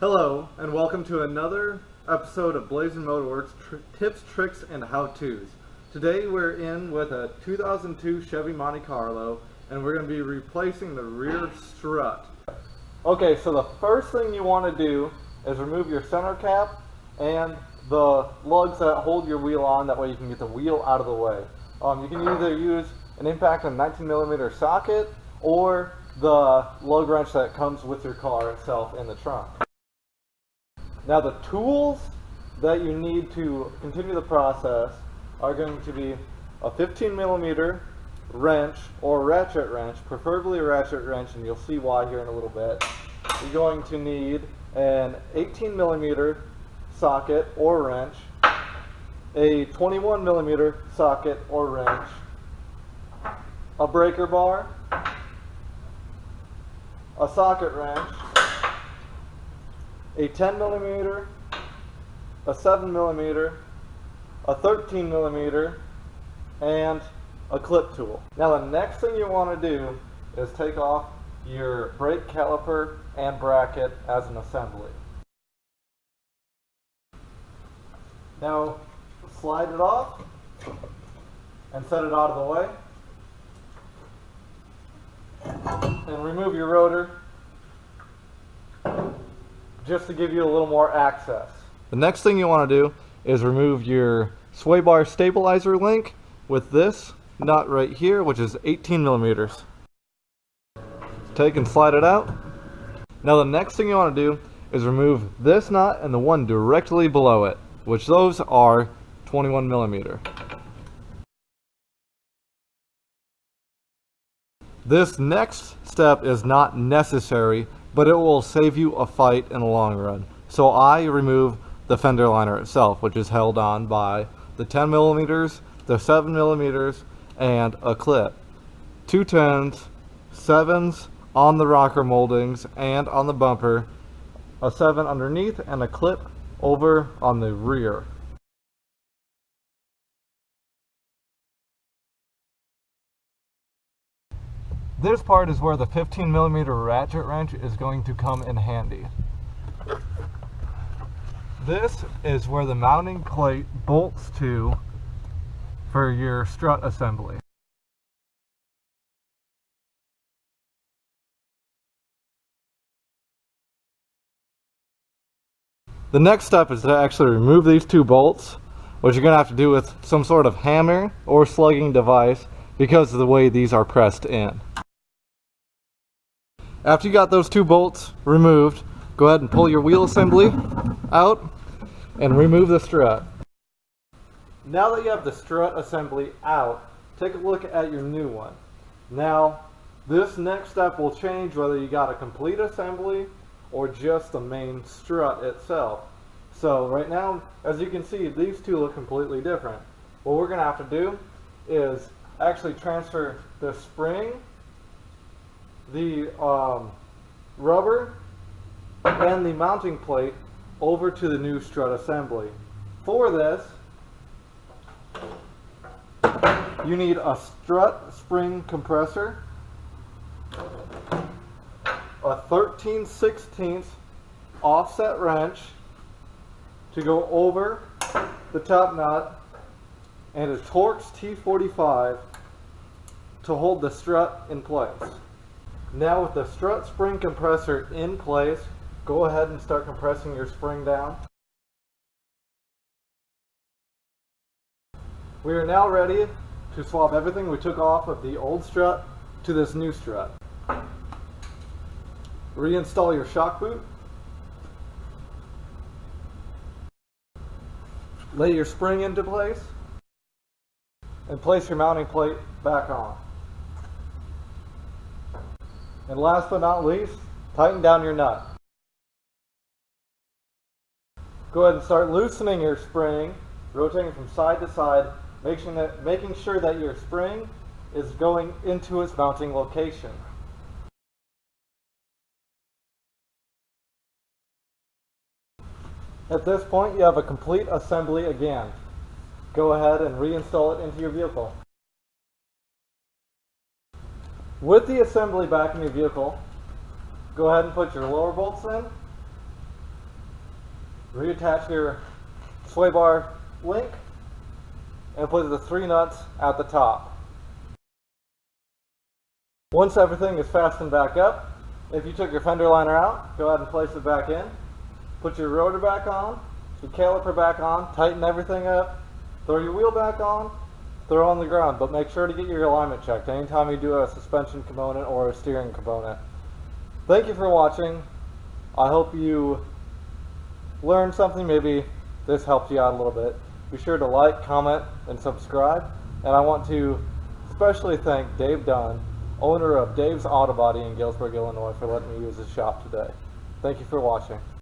Hello, and welcome to another episode of Blazin Motorworks Tips, Tricks, and How-Tos. Today we're in with a 2002 Chevy Monte Carlo, and we're going to be replacing the rear strut. Okay, so the first thing you want to do is remove your center cap and the lugs that hold your wheel on, that way you can get the wheel out of the way. You can either use an impact on 19mm socket or the lug wrench that comes with your car itself in the trunk. Now the tools that you need to continue the process are going to be a 15mm wrench or ratchet wrench, preferably a ratchet wrench, and you'll see why here in a little bit. You're going to need an 18mm socket or wrench, a 21mm socket or wrench, a breaker bar, a socket wrench, a 10mm, a 7mm, a 13mm, and a clip tool. Now the next thing you want to do is take off your brake caliper and bracket as an assembly. Now slide it off and set it out of the way, and remove your rotor just to give you a little more access. The next thing you want to do is remove your sway bar stabilizer link with this nut right here, which is 18mm. Take and slide it out. Now the next thing you want to do is remove this nut and the one directly below it, which those are 21mm. This next step is not necessary, but it will save you a fight in the long run. So I remove the fender liner itself, which is held on by the 10mm, the 7mm, and a clip. 2 10s, 7s on the rocker moldings and on the bumper, a 7 underneath, and a clip over on the rear. This part is where the 15mm ratchet wrench is going to come in handy. This is where the mounting plate bolts to for your strut assembly. The next step is to actually remove these 2 bolts, which you're going to have to do with some sort of hammer or slugging device because of the way these are pressed in. After you got those 2 bolts removed, go ahead and pull your wheel assembly out and remove the strut. Now that you have the strut assembly out, take a look at your new one. Now, this next step will change whether you got a complete assembly or just the main strut itself. So right now, as you can see, these 2 look completely different. What we're going to have to do is actually transfer the spring, the rubber, and the mounting plate over to the new strut assembly. For this, you need a strut spring compressor, a 13/16 offset wrench to go over the top nut, and a Torx T45 to hold the strut in place. Now with the strut spring compressor in place, go ahead and start compressing your spring down. We are now ready to swap everything we took off of the old strut to this new strut. Reinstall your shock boot. Lay your spring into place and place your mounting plate back on. And last but not least, tighten down your nut. Go ahead and start loosening your spring, rotating from side to side, making sure that your spring is going into its mounting location. At this point, you have a complete assembly again. Go ahead and reinstall it into your vehicle. With the assembly back in your vehicle, go ahead and put your lower bolts in reattach your sway bar link and put the 3 nuts at the top. Once everything is fastened back up, if you took your fender liner out, go ahead and place it back in. Put your rotor back on, your caliper back on, tighten everything up, throw your wheel back on, throw on the ground, but make sure to get your alignment checked anytime you do a suspension component or a steering component. Thank you for watching. I hope you learned something. Maybe this helped you out a little bit. Be sure to like, comment, and subscribe. And I want to especially thank Dave Dunn, owner of Dave's Auto Body in Galesburg, Illinois, for letting me use his shop today. Thank you for watching.